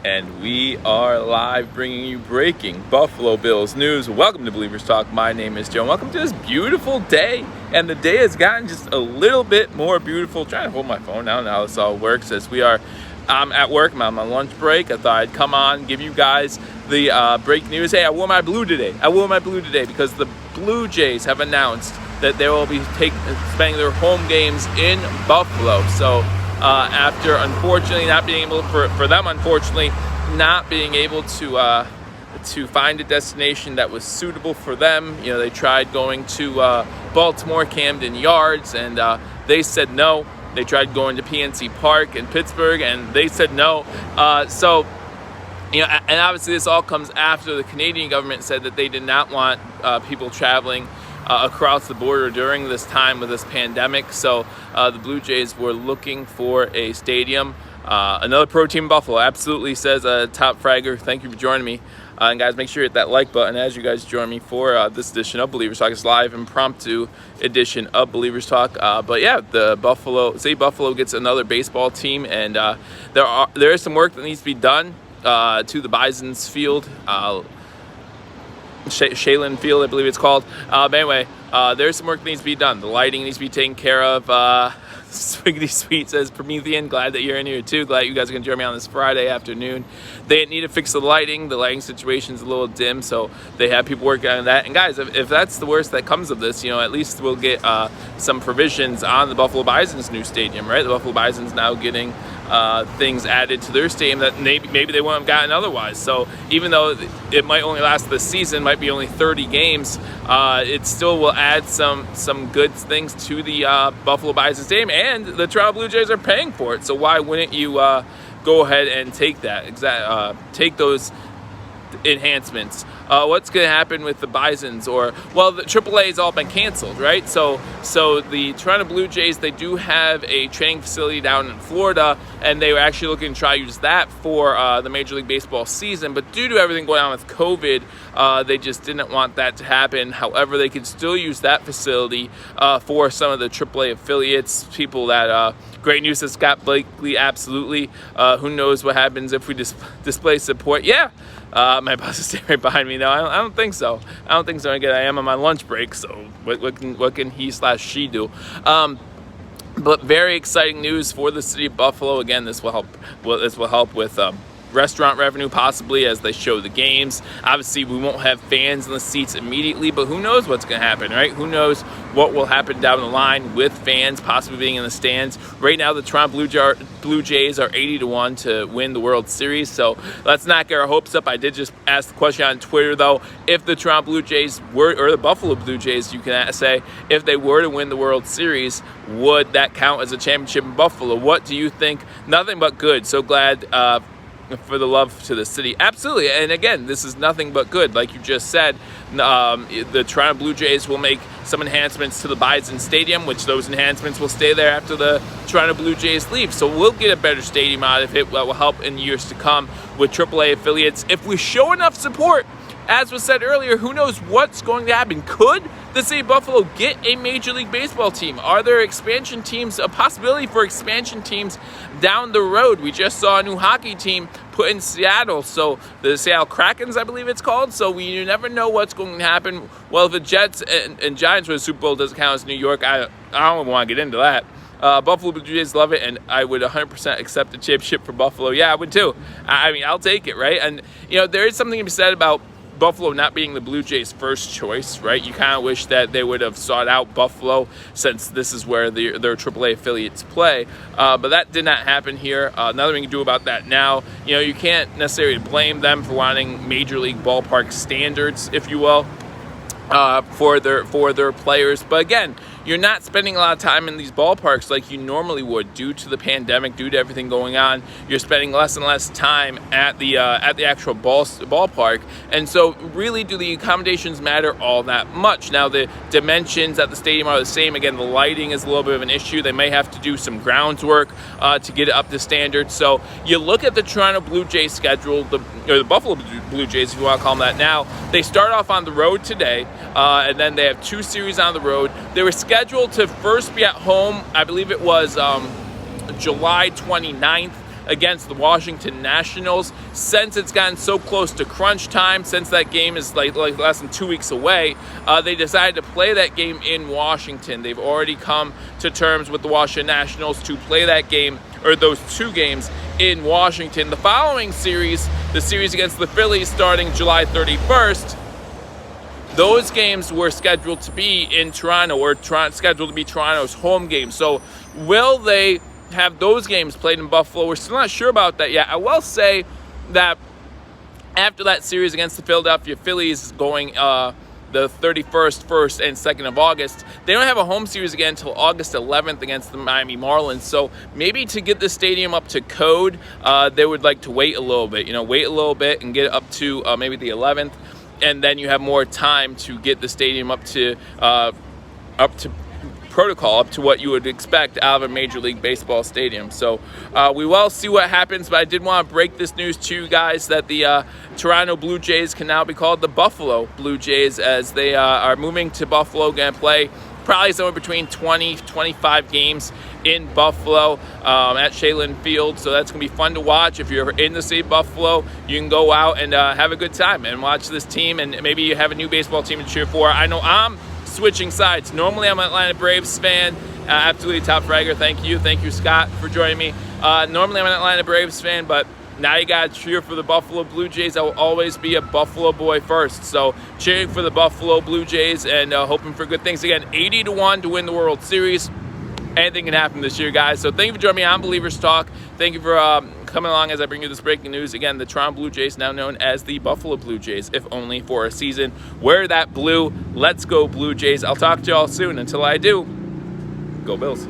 And we are live bringing you breaking Buffalo Bills news. Welcome to Billievers Talk. My name is Joe. Welcome to this beautiful day. And the day has gotten just a little bit more beautiful. I'm trying to hold my phone down now. This all works as we are at work. I'm on my lunch break. I thought I'd come on, give you guys the break news. Hey, I wore my blue today. Because the Blue Jays have announced that they will be spending their home games in Buffalo. So after unfortunately not being able not being able to find a destination that was suitable for them. You know, they tried going to Baltimore, Camden Yards, and they said no. They tried going to PNC Park in Pittsburgh, and they said no. So, you know, and obviously this all comes after the Canadian government said that they did not want people traveling across the border during this time with this pandemic. So the Blue Jays were looking for a stadium. Another pro team in Buffalo, absolutely, says Top Fragger. Thank you for joining me. And guys, make sure you hit that like button as you guys join me for this edition of Billievers Talk. It's live impromptu edition of Billievers Talk. But yeah, the Buffalo gets another baseball team, and there is some work that needs to be done to the Bisons field. Shaylin Field, I believe it's called. But anyway, there's some work that needs to be done. The lighting needs to be taken care of. Swiggity Sweet says, Promethean, glad that you're in here too. Glad you guys are going to join me on this Friday afternoon. They need to fix the lighting. The lighting situation's a little dim, so they have people working on that. And guys, if that's the worst that comes of this, you know, at least we'll get some provisions on the Buffalo Bison's new stadium, right? The Buffalo Bison's now getting things added to their stadium that maybe they wouldn't have gotten otherwise. So even though it might only last this season, might be only 30 games, it still will add some good things to the Buffalo Bison stadium, and the Toronto Blue Jays are paying for it. So why wouldn't you go ahead and take that? Take those enhancements. What's going to happen with the Bisons? The AAA has all been canceled, right? So the Toronto Blue Jays, they do have a training facility down in Florida, and they were actually looking to try to use that for the Major League Baseball season. But due to everything going on with COVID, they just didn't want that to happen. However, they could still use that facility for some of the AAA affiliates, people that... Great news to Scott Blakely, absolutely. Who knows what happens if we display support? Yeah, my boss is standing right behind me now. I don't think so. Again, I am on my lunch break, so what can he/she do? But very exciting news for the city of Buffalo. Again, this will help with restaurant revenue possibly as they show the games. Obviously, we won't have fans in the seats immediately, but who knows what's going to happen, right? Who knows what will happen down the line with fans possibly being in the stands. Right now, the Toronto Blue Jays are 80-1 to win the World Series, so let's not get our hopes up. I did just ask the question on Twitter, though. If the Toronto Blue Jays or the Buffalo Blue Jays, you can say, if they were to win the World Series, would that count as a championship in Buffalo? What do you think? Nothing but good. So glad for the love to the city. Absolutely. And again, this is nothing but good. Like you just said, the Toronto Blue Jays will make some enhancements to the Bison Stadium, which those enhancements will stay there after the Toronto Blue Jays leave. So we'll get a better stadium out of it. That will help in years to come with AAA affiliates. If we show enough support, as was said earlier, who knows what's going to happen? Could the city of Buffalo get a Major League Baseball team? Are there expansion teams, a possibility for expansion teams down the road? We just saw a new hockey team put in Seattle, so the Seattle Krakens, I believe it's called. So you never know what's going to happen. Well, if the Jets and Giants for the Super Bowl doesn't count as New York, I don't want to get into that. Buffalo Blue Jays love it, and I would 100% accept the championship for Buffalo. Yeah, I would too. I mean, I'll take it, right? And, you know, there is something to be said about Buffalo not being the Blue Jays' first choice, right? You kind of wish that they would have sought out Buffalo since this is where their AAA affiliates play. But that did not happen here. Nothing we can do about that now. You know, you can't necessarily blame them for wanting Major League ballpark standards, if you will, for their players. But again, you're not spending a lot of time in these ballparks like you normally would due to the pandemic, due to everything going on. You're spending less and less time at the actual ballpark. And so really, do the accommodations matter all that much? Now, the dimensions at the stadium are the same. Again, the lighting is a little bit of an issue. They may have to do some grounds work to get it up to standard. So you look at the Toronto Blue Jays schedule, or the Buffalo Blue Jays, if you want to call them that now. They start off on the road today, and then they have 2 series on the road. They were scheduled to first be at home, I believe it was July 29th. against the Washington Nationals. Since it's gotten so close to crunch time, since that game is like less than 2 weeks away, they decided to play that game in Washington. They've already come to terms with the Washington Nationals to play that game, or those 2 games, in Washington. The following series, the series against the Phillies starting July 31st, those games were scheduled to be in Toronto, or scheduled to be Toronto's home game. So will they have those games played in Buffalo? We're still not sure about that yet. I will say that after that series against the Philadelphia Phillies going the 31st, 1st, and 2nd of August, they don't have a home series again until August 11th against the Miami Marlins. So maybe to get the stadium up to code, they would like to wait a little bit, wait a little bit and get it up to maybe the 11th. And then you have more time to get the stadium up to protocol, up to what you would expect out of a Major League Baseball stadium. So we will see what happens, but I did want to break this news to you guys that the Toronto Blue Jays can now be called the Buffalo Blue Jays, as they are moving to Buffalo, going to play probably somewhere between 20-25 games in Buffalo at Shaylin Field. So that's going to be fun to watch. If you're in the city of Buffalo, you can go out and have a good time and watch this team, and maybe you have a new baseball team to cheer for. I know I'm switching sides. Normally I'm an Atlanta Braves fan. Absolutely top fragger. Thank you Scott, for joining me. Normally I'm an Atlanta Braves fan, but now you got to cheer for the Buffalo Blue Jays. I will always be a Buffalo boy first. So cheering for the Buffalo Blue Jays and hoping for good things. Again, 80-1 to win the World Series. Anything can happen this year, guys. So thank you for joining me on Billievers Talk. Thank you for coming along as I bring you this breaking news. Again, the Toronto Blue Jays, now known as the Buffalo Blue Jays, if only for a season. Wear that blue. Let's go Blue Jays. I'll talk to y'all soon. Until I do, go Bills.